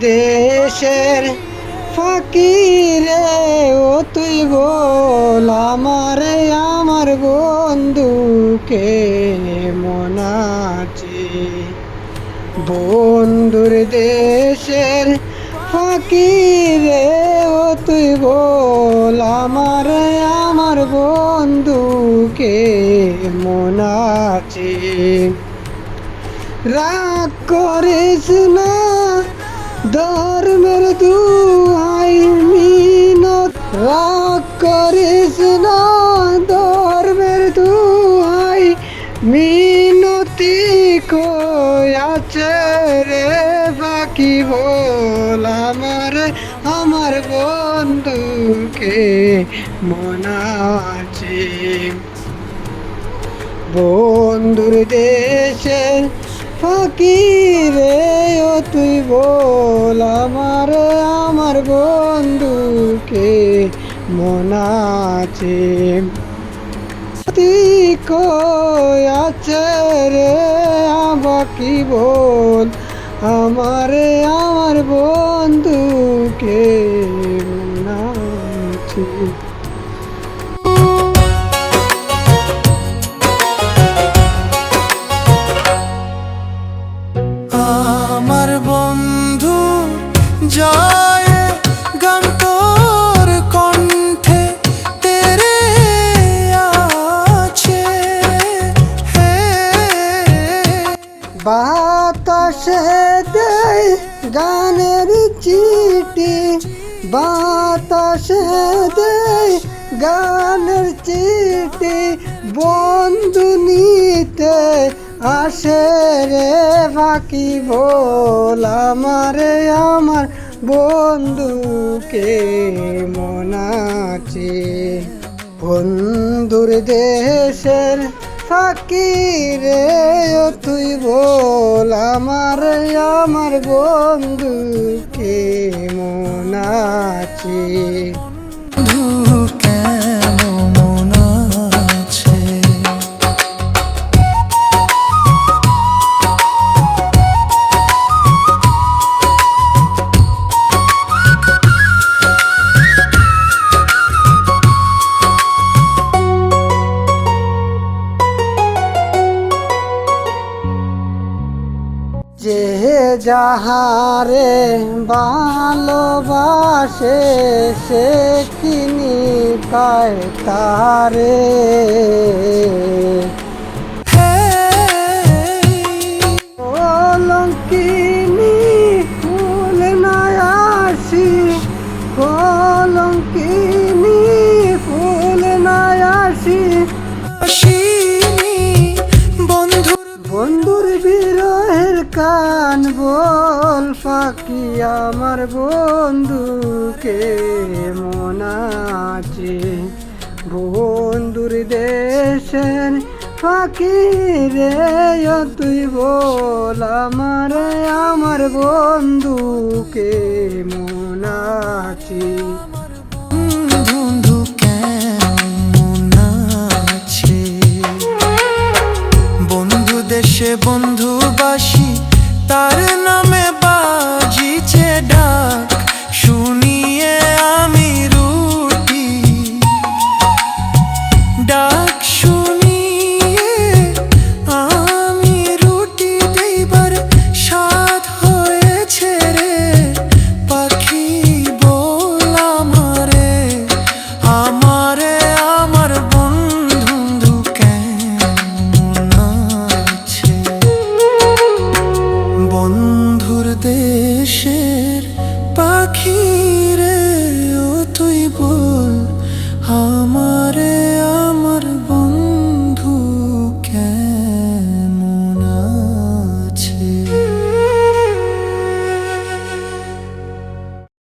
দেশের ফাঁকি রে ও তুই বল আমারে আমার বন্ধুকে মন আছে। বন্ধুর দেশের ফাঁকি রে ও তুই বল আমারে আমার বন্ধুকে মন আছে। রাগ করিস না ধর্মের দুহাই মিনত, রাগ করিস না ধর্মের দুহাই মিনতি কই আছে রে বাকি বল আমার বন্ধুকে মন আছে। বন্ধুর দেশের ফাঁকি রে ও তুই বল আমার বন্ধুকে মন আছে। তুই কই আছে রে বাকি বল আমার বন্ধুকে মন আছে। আমার বন্ধু যায় গান তোর কণ্ঠে তেরে আছে। বাতাসে দেয় গানের চিঠি, বাতাসে দেয় গানের চিঠি, বন্ধু নিতে আসে রে বাকি বল আমার বন্ধুকে মন আছে। বন্ধুর দেশের ফাঁকি রে ও তুই বল আমার বন্ধুকে মন আছে। যে যাহারে ভালোবাসে সে কিনি পায় তারে। কলঙ্কিনী ফুল নাই আসি, কলঙ্কিনী ফুল নাই আসি, বন্ধুর বিরহের কান বল ফাঁকি আমার বন্ধুকে মন আছে। বন্ধুর দেশের ফাঁকি রে ও তুই বল আমার বন্ধুকে মন আছে। বন্ধু কেমন আছে? বন্ধু দেশে বন্ধুবাসী তার